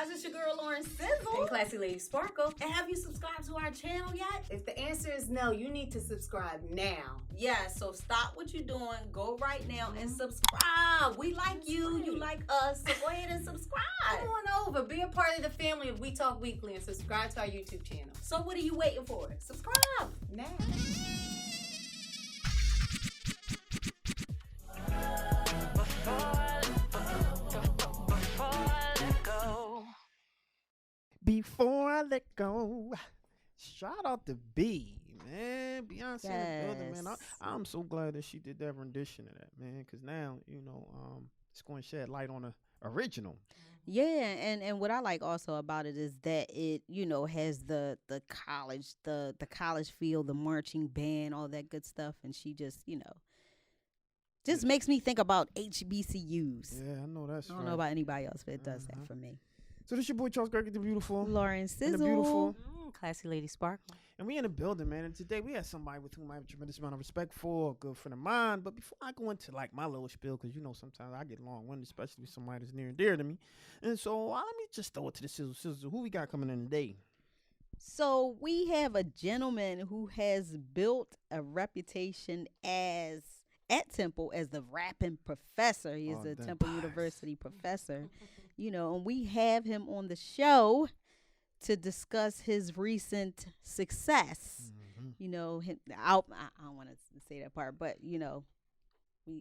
guys, it's your girl Lauren Sizzle and Classy Lady Sparkle. And have you subscribed to our channel yet? If the answer is no, you need to subscribe now. Yeah, so stop what you're doing, go right now and subscribe. We like you, you like us, so go ahead and subscribe. Come on over, be a part of the family of We Talk Weekly and subscribe to our YouTube channel. So what are you waiting for? Subscribe now. Before I let go, shout out to B, man. Beyonce in the building, man. I'm so glad that she did that rendition of that, man, because now, it's going to shed light on the original. Yeah, and what I like also about it is that it, has the college, the college feel, the marching band, all that good stuff, and she just, just makes me think about HBCUs. Yeah, I know that's I don't know about anybody else, but it does that for me. So this your boy Charles Gregory, the beautiful Lauren Sizzle, the beautiful Classy Lady Sparkle. And we in the building, man. And today we have somebody with whom I have a tremendous amount of respect for, a good friend of mine. But before I go into like my little spiel, because sometimes I get long-winded, especially with somebody that's near and dear to me. And so let me just throw it to the sizzle. Who we got coming in today? So we have a gentleman who has built a reputation at Temple as the Rappin Professor. He is a Temple University professor, and we have him on the show to discuss his recent success. I don't want to say that part, but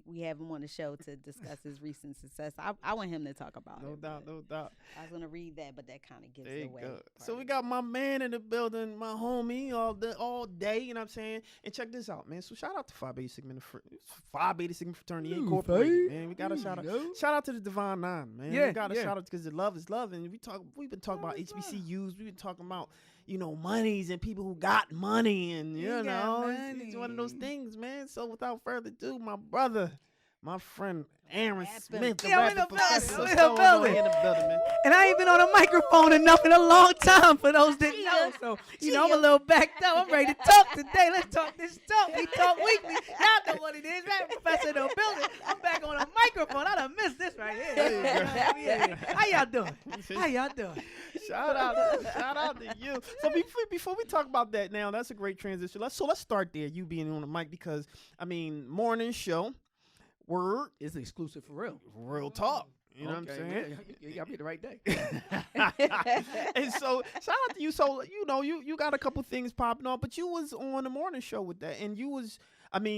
we have him on the show to discuss his recent success. I want him to talk about it. No doubt. I was going to read that, but that kind of gives There it you away. go. So we got my man in the building, my homie, all day, you know what I'm saying? And check this out, man. So shout out to Phi Beta Sigma Fraternity Incorporated, man. We got a shout out to the Divine Nine, man. We got a shout out because the love is love. And we've been talking about HBCUs. We've been talking about, monies and people who got money, and it's one of those things, man. So without further ado, my brother, my friend Aaron Smith, the Rappin Professor, in the building, man. And I ain't been on a microphone enough in a long time for those that know. So, I'm a little backed up. I'm ready to talk today. Let's talk this talk. We talk weekly. Y'all know what it is. Rappin Professor in the building. I'm back on a microphone. I done missed this right here. How y'all doing? Shout out to you. So before we talk about that now, that's a great transition. Let's start there, you being on the mic, because, morning show, word is exclusive for real. Real talk. You know what I'm saying? Yeah, you got me the right day. And so shout out to you. So, you got a couple things popping off, but you was on the morning show with that, and you was,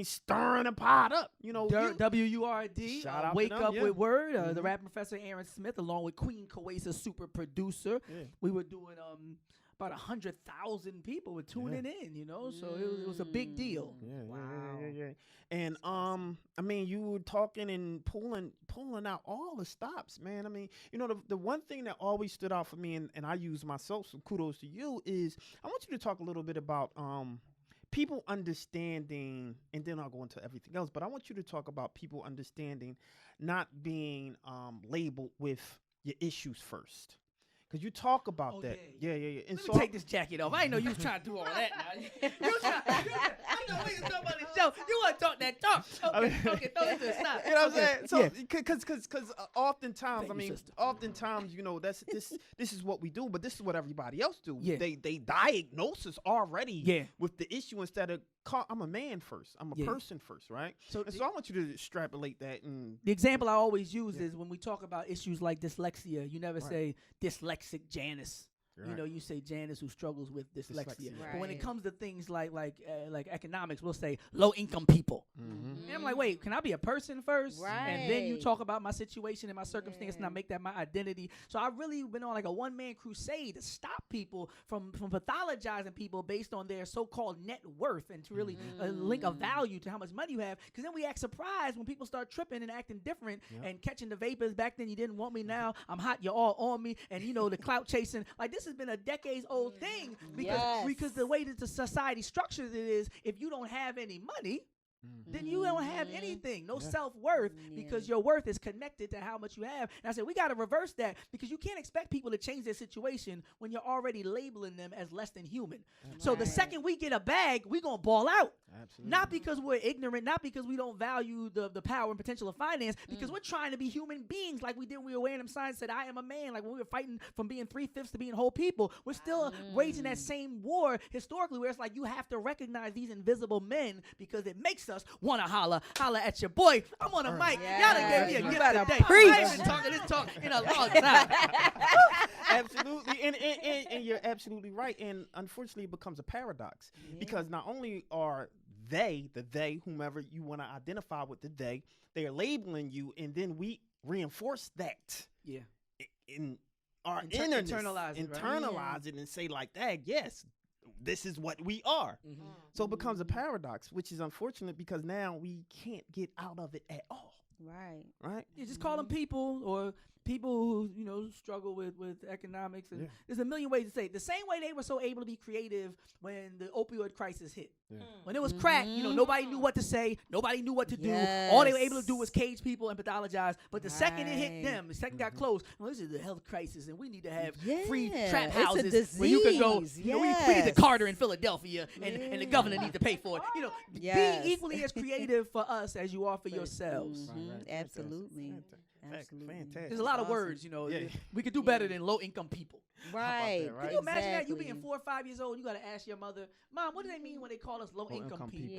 stirring the pot up. WURD. Shout out Wake to them, Up with Word. The Rappin Professor Aaron Smith, along with Queen Kawesa, super producer. Yeah. We were doing about 100,000 people were tuning in, so it was a big deal. Yeah. And you were talking and pulling out all the stops, man. The one thing that always stood out for me, and I use myself, so kudos to you, is I want you to talk a little bit about people understanding, and then I'll go into everything else, but I want you to talk about people understanding not being labeled with your issues first. Because you talk about that. Yeah. And Let me take this jacket off. I didn't know you was trying to do all that now. I know we can talk about the show. You want to talk that talk. Okay, throw it to the side. You know what I'm saying? So, because oftentimes, that's this is what we do, but this is what everybody else do. Yeah. They diagnose us already with the issue instead of, I'm a man first. I'm a person first, right? So I want you to extrapolate that. And the example I always use is when we talk about issues like dyslexia, you never say dyslexic Janice. Right. You say Janice who struggles with dyslexia. Right. But when it comes to things like economics, we'll say low income people. Mm-hmm. And I'm like, wait, can I be a person first? Right. And then you talk about my situation and my circumstance, and I make that my identity. So I've really been on like a one-man crusade to stop people from pathologizing people based on their so-called net worth, and to really link a value to how much money you have. Because then we act surprised when people start tripping and acting different and catching the vapors. Back then you didn't want me, now I'm hot, you're all on me. And the clout chasing, like this has been a decades-old thing because the way that the society structures it is, if you don't have any money, then you don't have anything, no self-worth, because your worth is connected to how much you have. And I said, we got to reverse that, because you can't expect people to change their situation when you're already labeling them as less than human. So the second we get a bag, we going to ball out. Absolutely. Not because we're ignorant, not because we don't value the power and potential of finance, because we're trying to be human beings like we did when we were wearing them signs that I am a man, like when we were fighting from being 3/5 to being whole people. We're still waging that same war historically, where it's like you have to recognize these invisible men because it makes us want to holla at your boy. I'm on a mic. Y'all done gave me a gift today. I ain't been talking this talk in a long time. Absolutely, and you're absolutely right. And unfortunately, it becomes a paradox because not only are they, whomever you want to identify with the they are labeling you, and then we reinforce that. Yeah. In our innerness, internalize it and say like that. Yes, this is what we are. So it becomes a paradox, which is unfortunate because now we can't get out of it at all. Right. You just call them people or people who, struggle with economics. And there's a million ways to say it. The same way they were so able to be creative when the opioid crisis hit. When it was crack, nobody knew what to say. Nobody knew what to do. All they were able to do was cage people and pathologize. But the second it hit them, the second got closed, well, this is the health crisis, and we need to have free trap houses where you can go. We need the Carter in Philadelphia, and the governor needs to pay for it. Be equally as creative for us as you are for yourselves. Absolutely. Fantastic. There's a lot of words, we could do better than low-income people. Right. Can you imagine that? You being 4 or 5 years old, you got to ask your mother, Mom, what do they mean when they call us low-income people?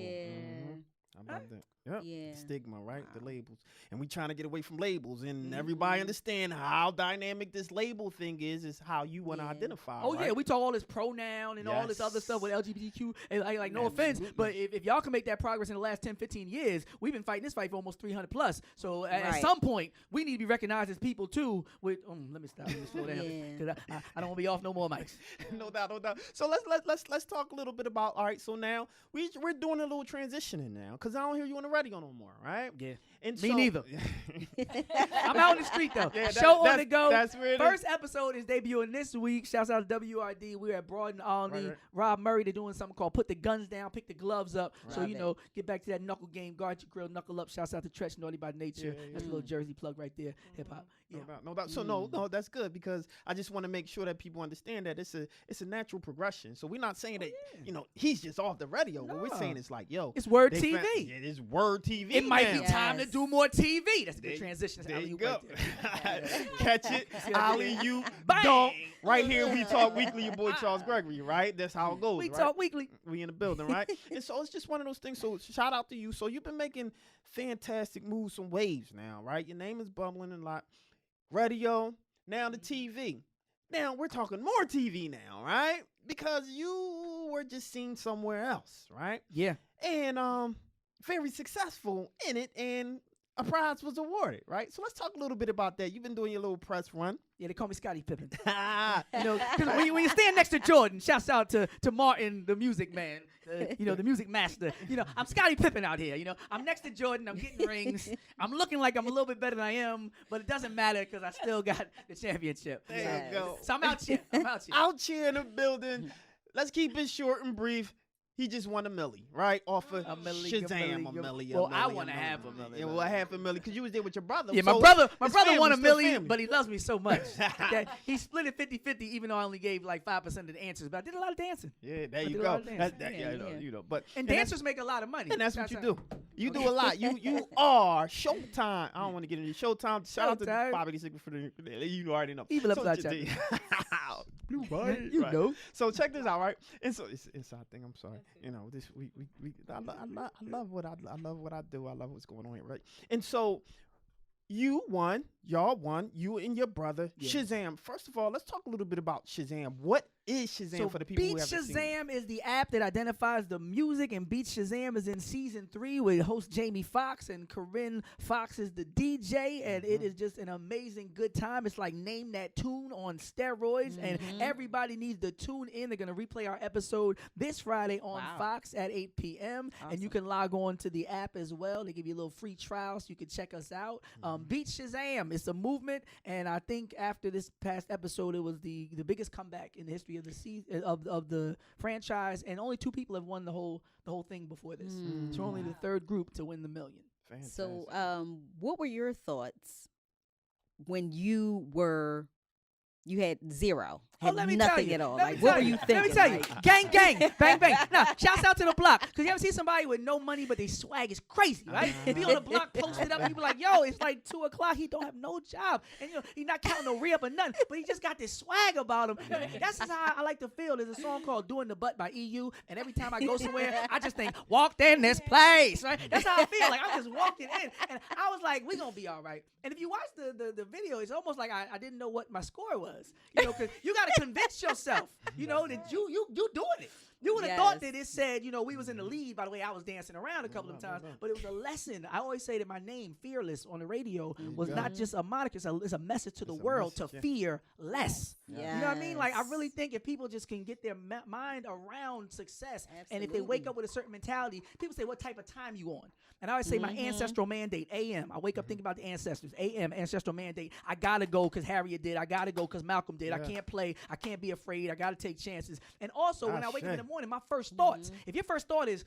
I love that. Yep. The stigma, right? The labels. And we trying to get away from labels. And everybody understand how dynamic this label thing is how you want to identify. Oh, right? We talk all this pronoun and all this other stuff with LGBTQ. And like no offense, but if y'all can make that progress in the last 10, 15 years, we've been fighting this fight for almost 300 plus. So at some point, we need to be recognized as people too. With let me stop. Let me slow down. Because I don't want to be off no more mics. No doubt. So let's talk a little bit about, all right, so now we're doing a little transitioning now. Because I don't hear you on the radio no more, right? Yeah. And me neither. I'm out on the street though. Show on the go. That's where First episode is debuting this week. Shouts out to WRD. We're at Broad and Olney. Right. Rob Murray, they're doing something called Put the Guns Down, Pick the Gloves Up. Right. So, get back to that knuckle game. Guard your grill, knuckle up. Shouts out to Tretch, Naughty by Nature. That's a little Jersey plug right there. Hip hop. Yeah. No doubt. So no, that's good because I just want to make sure that people understand that it's a natural progression. So we're not saying that he's just off the radio. No. What we're saying is like, it's Word TV. It is Word TV. It might be time to do more TV. That's a good transition. There you go. Catch it. Ollie, you don't. Right here, we talk weekly. Your boy Charles Gregory, right? That's how it goes. We talk weekly. We in the building, right? And so it's just one of those things. So shout out to you. So you've been making fantastic moves, some waves now, right? Your name is bubbling a lot. Radio, now the TV. Now we're talking more TV now, right? Because you were just seen somewhere else, right? Yeah. And very successful in it, and a prize was awarded, right? So let's talk a little bit about that. You've been doing your little press run. Yeah, they call me Scottie Pippen. Because when you stand next to Jordan, shouts out to Martin, the music man, the music master. I'm Scottie Pippen out here. I'm next to Jordan. I'm getting rings. I'm looking like I'm a little bit better than I am, but it doesn't matter because I still got the championship. There you go. So I'm out here. Out here in the building. Let's keep it short and brief. He just won a milli, right? Off of Shazam, a milli. Well, I want to have a milli. Yeah, well, half a milli because you was there with your brother. Yeah, my brother won a milli, but he loves me so much. Okay? He split it 50-50, even though I only gave like 5% of the answers. But I did a lot of dancing. Yeah, there you go. And dancers make a lot of money. And that's what you do. You do a lot. You are Showtime. I don't want to get into Showtime. Shout out to Bobby Secret for the. You already know. Evil upside down. Blue body, you know. So check this out, right? And so it's inside thing. I'm sorry. This we I love what I love what I do. I love what's going on here, right? And so you won, y'all won, you and your brother. Shazam. First of all, let's talk a little bit about Shazam. What is Shazam for the people who haven't seen it? Shazam is the app that identifies the music, and Beat Shazam is in season 3 with host Jamie Foxx, and Corinne Fox is the DJ, and it is just an amazing good time. It's like Name That Tune on steroids, and everybody needs to tune in. They're going to replay our episode this Friday on Fox at 8 p.m., and you can log on to the app as well. They give you a little free trial so you can check us out. Beat Shazam. It's a movement, and I think after this past episode, it was the biggest comeback in the history of the season of the franchise, and only 2 people have won the whole thing before this. So only the 3rd group to win the million. Fantastic. So, what were your thoughts when you had 0 Had let me tell nothing you. at all. Let me Like, what tell were you. you thinking? Let me tell you. Like, Gang, gang, bang, bang. Nah, shouts out to the block. Because you ever see somebody with no money, but they swag is crazy, right? Be on the block, posted up, and you be like, yo, it's like 2 o'clock. He don't have no job. And, you know, he's not counting no re-up or nothing, but he just got this swag about him. That's just how I like to feel. There's a song called Doing the Butt by EU, and every time I go somewhere, I just think, walked in this place, right? That's how I feel. Like, I'm just walking in. And I was like, we gonna be all right. And if you watch the video, it's almost like I didn't know what my score was. You know, because you got to convince yourself, you know, that you doing it. You would have thought that it said, you know, we was in the lead. By the way, I was dancing around a couple of times, but it was a lesson. I always say that my name, Fearless, on the radio was not just a moniker. It's a message to the world to fear less. You know what I mean? Like, I really think if people just can get their mind around success, and if they wake up with a certain mentality, people say, what type of time you on? And I always say my ancestral mandate, AM. I wake up thinking about the ancestors. AM, ancestral mandate. I got to go because Harriet did. I got to go because Malcolm did. I can't play. I can't be afraid. I got to take chances. And also, when I wake up in the morning, my first thoughts, if your first thought is,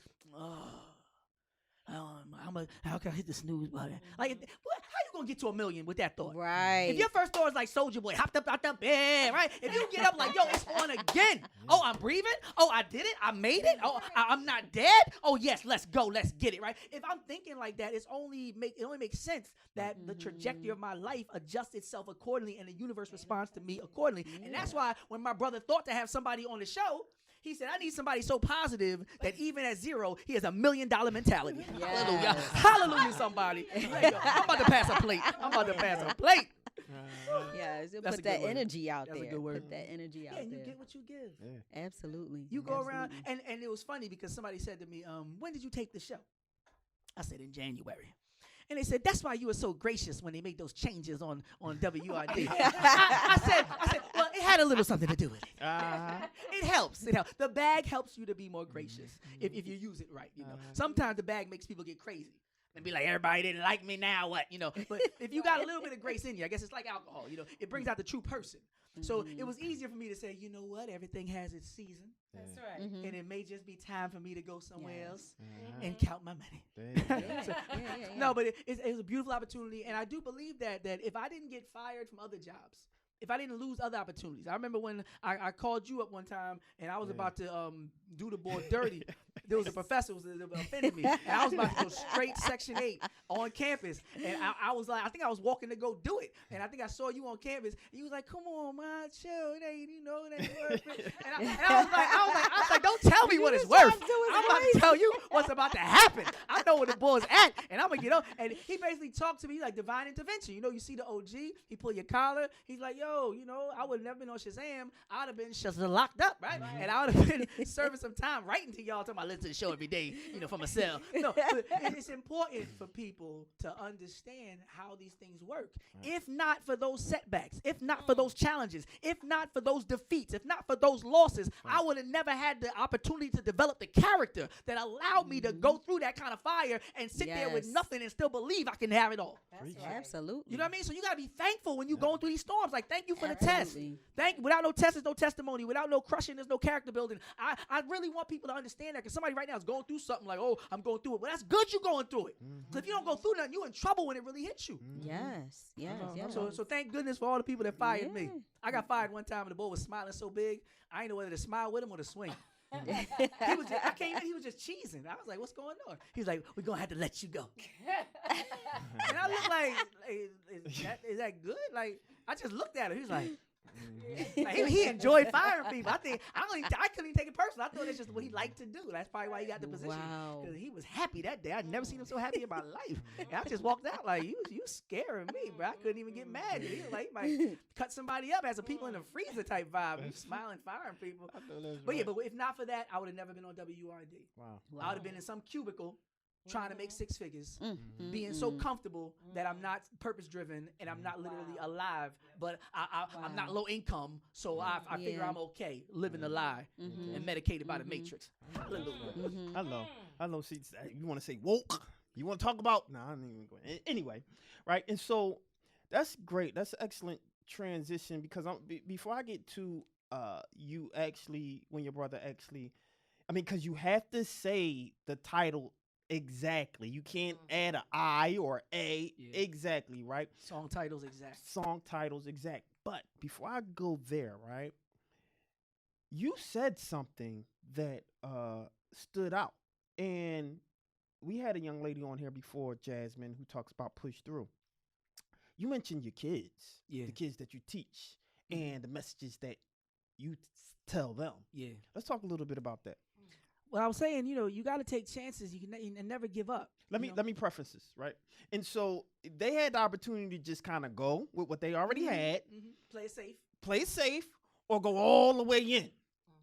how can I hit the snooze button? Like, how you gonna get to 1 million with that thought? right. If your first thought is like Soldier Boy, hopped up out the bed, right? If you get up like, yo, it's on again. Oh, I'm breathing. Oh, I did it. I made it. Oh, I'm not dead. Oh, yes, let's go. Let's get it, right? If I'm thinking like that, it only makes sense that the trajectory of my life adjusts itself accordingly, and the universe responds to me accordingly. And that's why when my brother thought to have somebody on the show, he said, I need somebody so positive that even at 0, he has $1 million mentality. Yes. Hallelujah. Hallelujah, somebody. There you go. I'm about to pass a plate. Yes, That's put a that good word. energy out That's a there. good word. Put that energy out And you there. get what you give. Absolutely. You go around, Absolutely. and it was funny because somebody said to me, when did you take the show? I said, in January. And they said, that's why you were so gracious when they made those changes on WID. I said, well, it had a little something to do with it. It helps. The bag helps you to be more gracious if you use it right. You know, sometimes the bag makes people get crazy and be like, everybody didn't like me, now what? You know, but if you got a little bit of grace in you, I guess it's like alcohol. You know, it brings out the true person. So it was easier for me to say, you know what? Everything has its season. That's right. And it may just be time for me to go somewhere else and Mm-hmm. count my money. Yeah. No, but it was a beautiful opportunity, and I do believe that if I didn't get fired from other jobs, if I didn't lose other opportunities, I remember when I called you up one time, and I was about to do the board dirty. There was a professor who was offending me, and I was about to go straight Section 8 on campus, and I was like, I think I was walking to go do it, and I think I saw you on campus, and you was like, "Come on, man, chill, it ain't, it ain't worth it." And I was like, don't tell me what it's worth. I'm about to tell you what's about to happen. I know where the ball's at, and I'm gonna get up. And he basically talked to me like divine intervention. You know, you see the OG, he pull your collar, he's like, yo, I would have never been on Shazam. I would have been locked up, right? And I would have been serving some time writing to y'all, talking about listen to the show every day, from a cell. No, but it's important for people to understand how these things work. If not for those setbacks, if not for those challenges, if not for those defeats, if not for those losses, I would have never had the opportunity to develop the character that allowed me to go through that kind of fire and sit there with Yes. nothing and still believe I can have it all. Absolutely. You know what I mean? So you gotta be thankful when you're going through these storms. Like, thank you for the test. Absolutely. Without no test, there's no testimony. Without no crushing, there's no character building. I really want people to understand that, because somebody right now is going through something like, oh, I'm going through it. Well, that's good you're going through it. Because if you don't go through nothing, you're in trouble when it really hits you. Yes. Yes. So thank goodness for all the people that fired me. I got fired one time and the boy was smiling so big, I didn't know whether to smile with him or to swing. He was just cheesing. I was like, what's going on? He was like, we're going to have to let you go. And I looked like, is that good? Like, I just looked at him. He was like he enjoyed firing people. I couldn't even take it personal. I thought that's just what he liked to do. That's probably why he got the position. Wow. Because he was happy that day. I'd never seen him so happy in my life. And I just walked out like, you scaring me, bro. I couldn't even get mad. He was like, he might cut somebody up, as a people in the freezer type vibe. You smiling, firing people. But if not for that, I would have never been on WRD. Wow. I would have been in some cubicle trying to make 6 figures, being so comfortable that I'm not purpose-driven and I'm not literally alive, but I'm not low income, so I figure I'm okay living a lie and medicated by the Matrix. Hallelujah. Hello. See, you want to say woke? You want to talk about? No, I'm not even going. Anyway, right? And so that's great. That's an excellent transition, because before I get to you actually, when your brother actually, because you have to say the title exactly. You can't add an I or a. Yeah. Exactly, right? Song titles exact. But before I go there, right? you said something that stood out, and we had a young lady on here before, Jasmine, who talks about push through. You mentioned your kids, the kids that you teach, and the messages that you tell them. Yeah. Let's talk a little bit about that. Well, I was saying, you got to take chances. You can never give up. Let me preface this, right? And so they had the opportunity to just kind of go with what they already had. Mm-hmm. Play it safe, or go all the way in,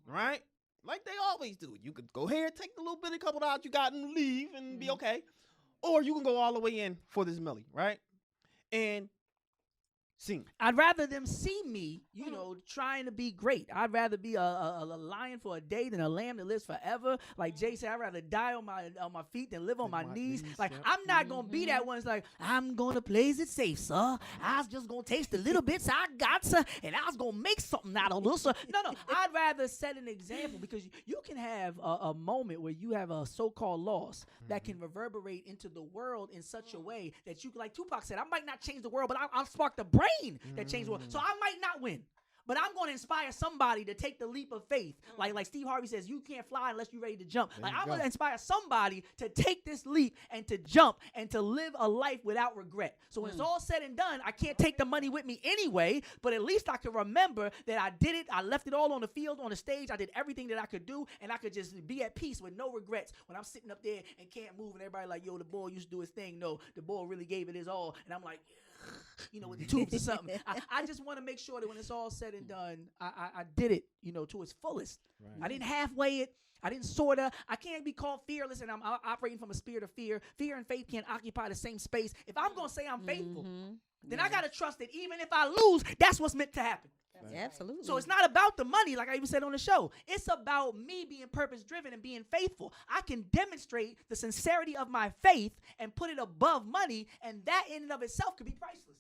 right? Like they always do. You could go here, take the little bitty couple dollars you got and leave and be okay. Or you can go all the way in for this milli, right? And sing. I'd rather them see me, trying to be great. I'd rather be a lion for a day than a lamb that lives forever. Like Jay said, I'd rather die on my feet than live on my knees. Like, I'm not going to be that one that's like, I'm going to play it safe, sir. I was just going to taste the little bits I got, sir, and I was going to make something out of this, sir. No. I'd rather set an example, because you can have a moment where you have a so-called loss that can reverberate into the world in such a way that you, like Tupac said, I might not change the world, but I'll spark the brain that changed the world. So I might not win, but I'm going to inspire somebody to take the leap of faith. Like Steve Harvey says, you can't fly unless you're ready to jump. Like, I'm going to inspire somebody to take this leap and to jump and to live a life without regret. So when it's all said and done, I can't take the money with me anyway, but at least I can remember that I did it. I left it all on the field, on the stage. I did everything that I could do, and I could just be at peace with no regrets when I'm sitting up there and can't move, and everybody like, yo, the boy used to do his thing. No, the boy really gave it his all. And I'm like, with the tubes or something. I just want to make sure that when it's all said and done, I did it, to its fullest. Right. I didn't halfway it. I didn't sort of. I can't be called fearless, and I'm operating from a spirit of fear. Fear and faith can't occupy the same space. If I'm going to say I'm faithful, then I got to trust that even if I lose, that's what's meant to happen. Right. Absolutely. So it's not about the money, like I even said on the show. It's about me being purpose-driven and being faithful. I can demonstrate the sincerity of my faith and put it above money, and that in and of itself could be priceless.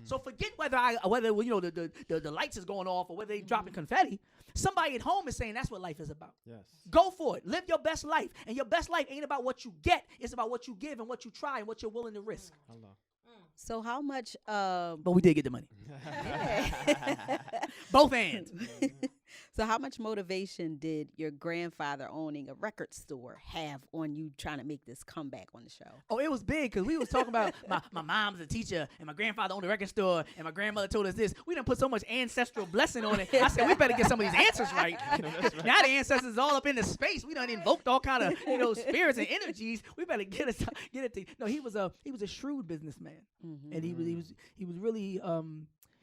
So forget whether the lights is going off or whether they dropping confetti. Somebody at home is saying that's what life is about. Yes. Go for it. Live your best life. And your best life ain't about what you get. It's about what you give and what you try and what you're willing to risk. So how much but we did get the money. Both hands. So how much motivation did your grandfather owning a record store have on you trying to make this comeback on the show? Oh, it was big, because we was talking about my mom's a teacher and my grandfather owned a record store and my grandmother told us this. We done put so much ancestral blessing on it. I said, we better get some of these answers right. Right. Now the ancestors all up into space. We done invoked all kind of spirits and energies. We better get it. No, he was a shrewd businessman, and he was really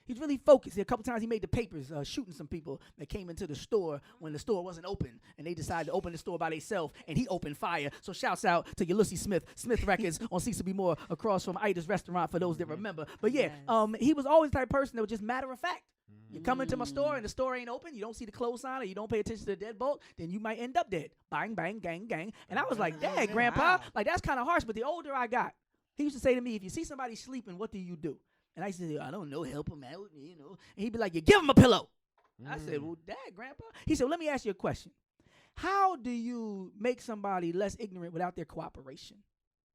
he's really focused. A couple times he made the papers shooting some people that came into the store when the store wasn't open, and they decided to open the store by themselves, and he opened fire. So shouts out to Ulysses Smith Records on Cecil B. Moore across from Ida's Restaurant for those that remember. But yeah, he was always the type of person that was just matter of fact. You come into my store and the store ain't open, you don't see the close sign, or you don't pay attention to the deadbolt, then you might end up dead. Bang, bang, gang, gang. And I was like, dang, Grandpa, like that's kind of harsh. But the older I got, he used to say to me, if you see somebody sleeping, what do you do? And I used to say, I don't know, help him out, And he'd be like, you give him a pillow. I said, well, Dad, Grandpa. He said, well, let me ask you a question. How do you make somebody less ignorant without their cooperation?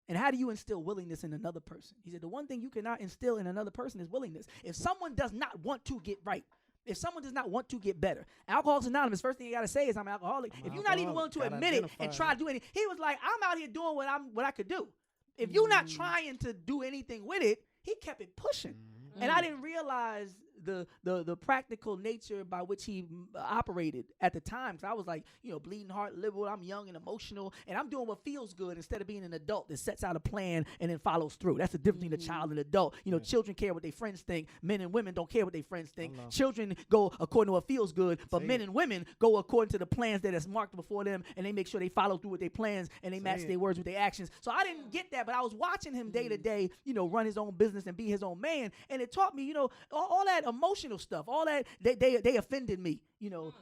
And how do you instill willingness in another person? He said, the one thing you cannot instill in another person is willingness. If someone does not want to get right, if someone does not want to get better, Alcoholics Anonymous, first thing you got to say is I'm alcoholic. If you're not even willing to admit it and try to do anything, he was like, I'm out here doing what I could do. If you're not trying to do anything with it, he kept it pushing. And I didn't realize the practical nature by which he operated at the time. So I was like, bleeding heart, liberal. I'm young and emotional, and I'm doing what feels good instead of being an adult that sets out a plan and then follows through. That's the difference between a child and an adult. Children care what their friends think. Men and women don't care what their friends think. Children go according to what feels good, but men and women go according to the plans that is marked before them, and they make sure they follow through with their plans and they match their words with their actions. So I didn't get that, but I was watching him day to day, run his own business and be his own man, and it taught me, all that emotional stuff, all that they offended me.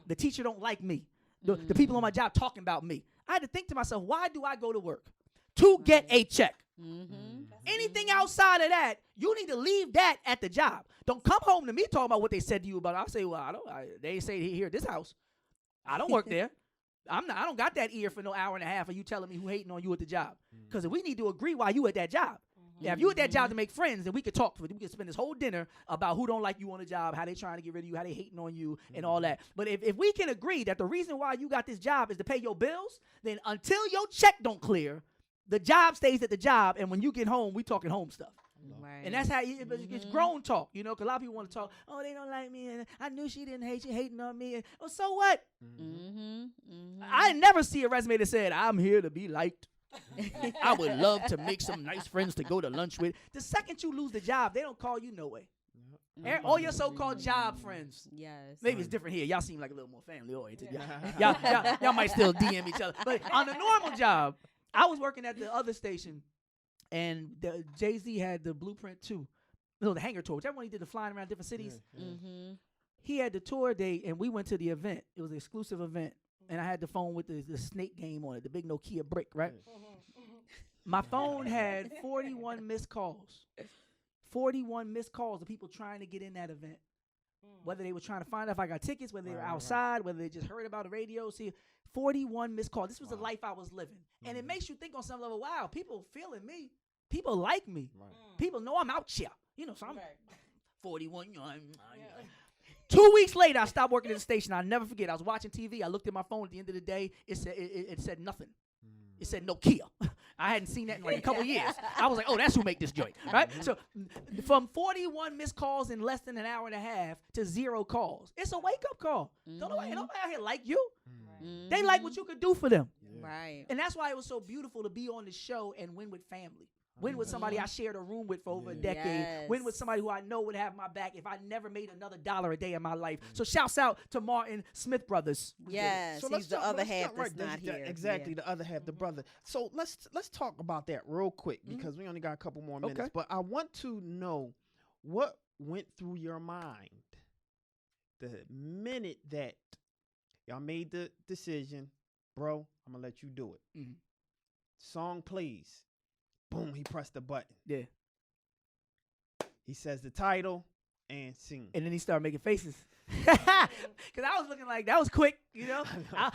The teacher don't like me. The people on my job talking about me. I had to think to myself, why do I go to work? To get a check. Anything outside of that, you need to leave that at the job. Don't come home to me talking about what they said to you about. I'll say, well, they ain't say here at this house. I don't work there. I don't got that ear for no hour and a half of you telling me who hating on you at the job. Because we need to agree while you at that job. Yeah, if you at that job to make friends, then we could talk. We could spend this whole dinner about who don't like you on the job, how they trying to get rid of you, how they hating on you, and all that. But if we can agree that the reason why you got this job is to pay your bills, then until your check don't clear, the job stays at the job, and when you get home, we talking home stuff. Right. And that's how it's grown talk, you know, because a lot of people want to talk, oh, they don't like me, and I knew she didn't hate you, hating on me. And, oh, so what? I never see a resume that said, I'm here to be liked. I would love to make some nice friends to go to lunch with. The second you lose the job, they don't call you no way. All your so-called job friends. Yes. Maybe it's different here. Y'all seem like a little more family-oriented. Y'all might still DM each other. But on a normal job, I was working at the other station, and Jay-Z had the blueprint too. No, the hangar tour. Whichever one he did, the flying around different cities. He had the tour date, and we went to the event. It was an exclusive event. And I had the phone with the snake game on it, the big Nokia brick, right? My phone had 41 missed calls. 41 missed calls of people trying to get in that event. Whether they were trying to find out if I got tickets, whether they were outside, whether they just heard about the radio. See, 41 missed calls. This was the life I was living. And it makes you think on some level, wow, people feeling me. People like me. People know I'm out here. You know, so I'm 41. You know, 2 weeks later, I stopped working at the station. I'll never forget. I was watching TV. I looked at my phone at the end of the day. It said nothing. It said Nokia. I hadn't seen that in like a couple years. I was like, oh, that's who make this joint, right? So from 41 missed calls in less than an hour and a half to 0 calls. It's a wake-up call. Don't nobody out here like you. They like what you could do for them. Right. And that's why it was so beautiful to be on the show and win with family. Win with somebody I shared a room with for over a decade. Win with somebody who I know would have my back if I never made another $1 a day in my life. So shouts out to Martin Smith Brothers. Yes, So he's the other half that's not here. Exactly, the other half, the brother. So let's talk about that real quick because we only got a couple more minutes. Okay. But I want to know what went through your mind the minute that y'all made the decision, bro, I'm going to let you do it. Song plays. Boom, he pressed the button. Yeah. He says the title and sing. And then he started making faces. Because I was looking like, that was quick, you know.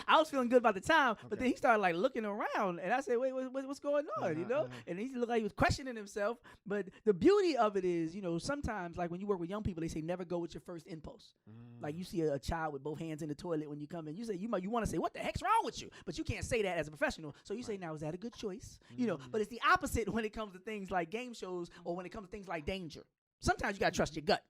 I was feeling good about the time, but then he started like looking around, and I said, wait, what's going on, you know? And he looked like he was questioning himself. But the beauty of it is, you know, sometimes like when you work with young people, they say never go with your first impulse. Like you see a child with both hands in the toilet when you come in, you say you want to say, what the heck's wrong with you? But you can't say that as a professional. So you say, now is that a good choice? You know, but it's the opposite when it comes to things like game shows or when it comes to things like danger. Sometimes you gotta trust your gut.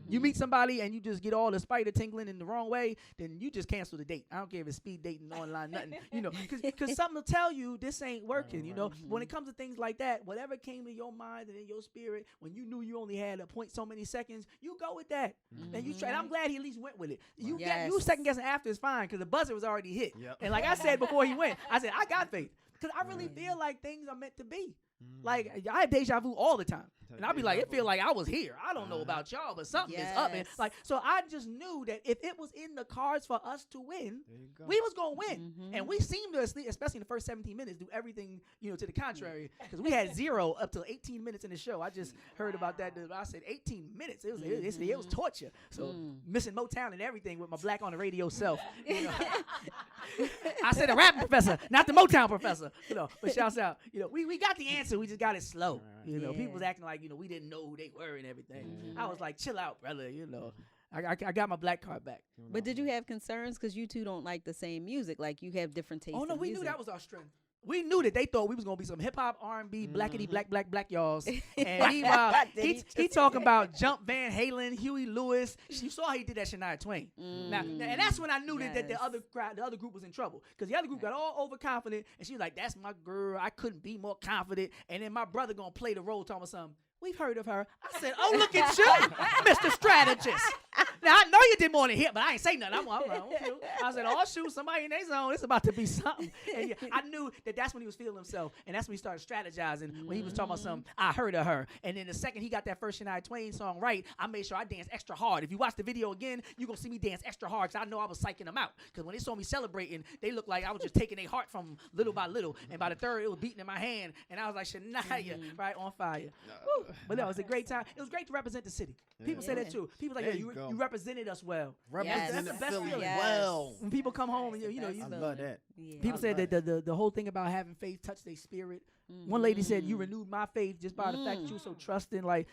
You meet somebody and you just get all the spider tingling in the wrong way, then you just cancel the date. I don't care if it's speed dating, online, nothing. You know, because something will tell you this ain't working. You know, when it comes to things like that, whatever came to your mind and in your spirit, when you knew you only had a point so many seconds, you go with that. And you try. And I'm glad he at least went with it. You second guessing after is fine because the buzzer was already hit. And like I said before he went, I said I got faith because I really feel like things are meant to be. Like I have deja vu all the time, and I'll be like, it feel like I was here. I don't know about y'all, but something is up. And like, so I just knew that if it was in the cards for us to win, we was gonna win. And we seemed to, especially in the first 17 minutes, do everything to the contrary because we had 0 up to 18 minutes in the show. I just heard about that. I said 18 minutes. It was torture. So missing Motown and everything with my black on the radio self. You know? I said the Rappin Professor, not the Motown Professor. You know, but shouts out. You know, we got the answer. We just got it slow. You know, people was acting like, we didn't know who they were and everything. I was like, chill out, brother. You know, I got my black card back. But did you have concerns because you two don't like the same music? Like you have different tastes. Oh no, in we music. knew that was our strength. We knew that they thought we was gonna be some hip hop, R&B, blackity black y'alls. And he talking about Jump Van Halen, Huey Lewis. You saw he did that Shania Twain. Now, and that's when I knew that the other group was in trouble because the other group got all overconfident, and she was like, "That's my girl. I couldn't be more confident." And then my brother gonna play the role, talking about something. We've heard of her. I said, oh, look at you, Mr. Strategist. Now, I know you did more than hit, but I ain't say nothing. I'm like, I said, oh, shoot, somebody in their zone. It's about to be something. And I knew that that's when he was feeling himself. And that's when he started strategizing when he was talking about something. I heard of her. And then the second he got that first Shania Twain song right, I made sure I danced extra hard. If you watch the video again, you're going to see me dance extra hard because I know I was psyching them out. Because when they saw me celebrating, they looked like I was just taking their heart from little by little. And by the third, it was beating in my hand. And I was like, Shania, right, on fire. Woo. But no, it was a great time. It was great to represent the city. People say that too. People like, you represented us well. Represented That's the best Philly feeling. well. When people come home and you I love that. Yeah. People said that the whole thing about having faith touched their spirit. One lady said, "You renewed my faith just by the fact that you were so trusting." Like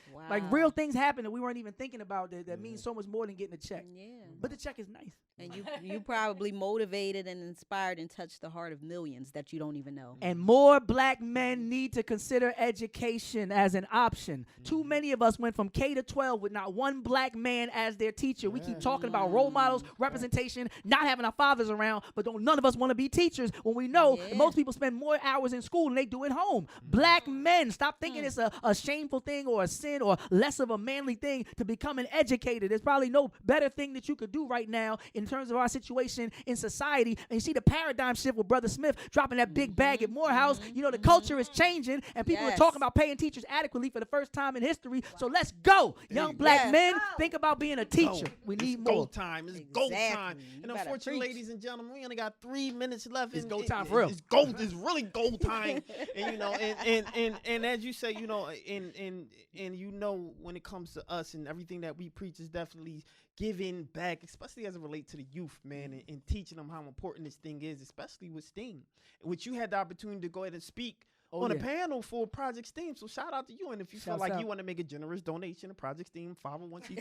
real things happen that we weren't even thinking about that means so much more than getting a check. Yeah. But the check is nice. And you probably motivated and inspired and touched the heart of millions that you don't even know. And more black men need to consider education as an option. Too many of us went from K to 12 with not one black man as their teacher. We keep talking about role models, representation, not having our fathers around, but none of us want to be teachers when we know that most people spend more hours in school than they do at home. Black men, stop thinking it's a shameful thing or a sin or less of a manly thing to become an educator. There's probably no better thing that you could do right now in terms of our situation in society. And you see the paradigm shift with Brother Smith dropping that big bag at Morehouse. You know, the culture is changing and people are talking about paying teachers adequately for the first time in history. So let's go. Young black men, think about being a teacher. We need more. Gold time. It's gold time. And unfortunately, ladies and gentlemen, we only got 3 minutes left. It's gold time for real. It's gold. It's really gold time. And you know, and as you say, you know, and you know, when it comes to us and everything that we preach is definitely giving back, especially as it relates to the youth, man, and teaching them how important this thing is, especially with STEAM, which you had the opportunity to go ahead and speak on a panel for Project STEAM. So shout out to you. And if you feel like you want to make a generous donation to Project STEAM 501c3,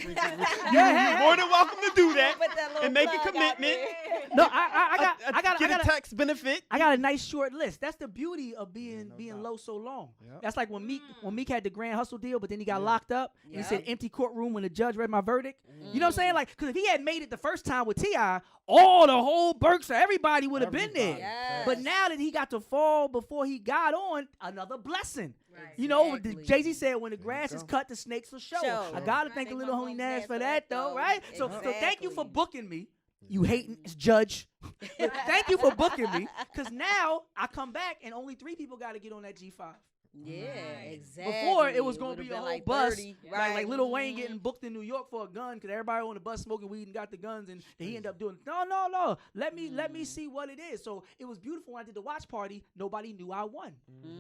you're more than welcome to do that and make a commitment. No, I got a tax benefit. I got a nice short list. That's the beauty of being low so long. Yep. That's like when Meek had the Grand Hustle deal, but then he got locked up. And he said empty courtroom when the judge read my verdict. You know what I'm saying? Like, because if he had made it the first time with T.I., the whole Berkshire, everybody would have been there. Yes. But now that he got to fall before he got on, another blessing. Right. You know, Jay-Z said, when the grass is cut, the snakes will show. I got to thank a little homie Nash for that, though, right? So thank you for booking me. You hating judge. Thank you for booking me. Because now I come back and only 3 people got to get on that G5. Yeah, exactly. Before it was gonna be a whole like bus, 30, like Lil Wayne getting booked in New York for a gun because everybody on the bus smoking weed and got the guns, and he ended up doing no. Let me see what it is. So it was beautiful when I did the watch party. Nobody knew I won.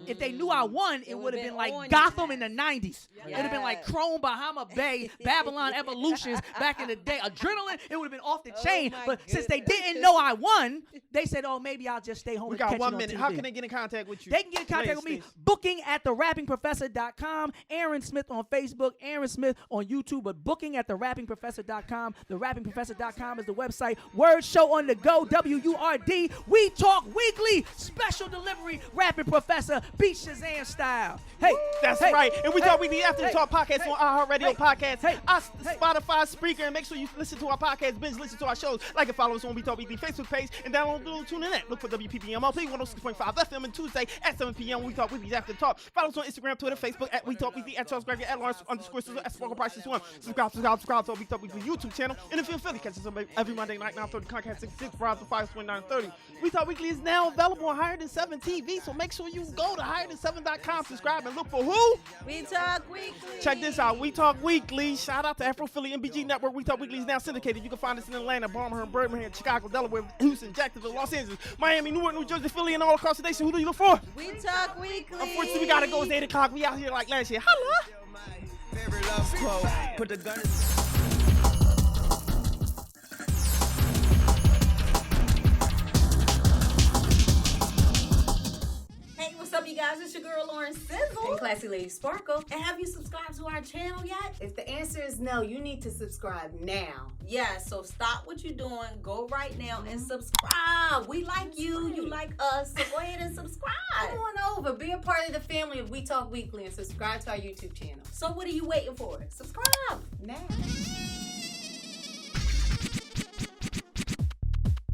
If they knew I won, it would have been like Gotham in the '90s. It would have been like Chrome, Bahama Bay, Babylon Evolutions back in the day. Adrenaline, it would have been off the chain. But since they didn't know I won, they said, "Oh, maybe I'll just stay home." We and got catch 1 it on minute. TV. How can they get in contact with you? They can get in contact with me. Booking at therappingprofessor.com. Aaron Smith on Facebook. Aaron Smith on YouTube. But booking at therappingprofessor.com. Therappingprofessor.com is the website. Word show on the go. WURD. We talk weekly. Special delivery. Rappin Professor. Beat Shazam style. Hey, that's right. And we talk weekly after the talk podcast on iHeartRadio podcast. Spotify, Spreaker, and make sure you listen to our podcast, binge listen to our shows. Like and follow us on We Talk Weekly Facebook page, and download the tune in app. Look for WPPMLP 106.5 FM and Tuesday at 7 p.m. We Talk Weekly after the talk. Follow us on Instagram, Twitter, Facebook at We Talk Weekly, at Charles Gregory, at Lawrence_Sizzle, at Sparkle Prices 1. Subscribe to our We Talk Weekly YouTube channel. And if you're in Philly, catch us every Monday night, 9:30, Comcast 66, Verizon 529:30. We Talk Weekly is now available on Higher Than 7 TV, so make sure you go to higherthan7.com, subscribe, and look for who? We Talk Weekly. Check this out. We Talk Weekly. Shout out to Afro Philly MBG Network. We Talk Weekly is now syndicated. You can find us in Atlanta, Birmingham, Chicago, Delaware, Houston, Jacksonville, Los Angeles, Miami, Newark, New Jersey, Philly, and all across the nation. Who do you look for? We Talk Weekly. Unfortunately, we gotta go. It's 8 o'clock. We out here like last year. Holla! Favorite love quote. Put the gun. Hey, what's up, you guys? It's your girl Lauren Sizzle And Classy Lady Sparkle. And have you subscribed to our channel yet? If the answer is no, you need to subscribe now. Yeah, so stop what you're doing. Go right now and subscribe. We like you. You like us. So go ahead and subscribe. Come on over. Be a part of the family of We Talk Weekly and subscribe to our YouTube channel. So what are you waiting for? Subscribe. Now.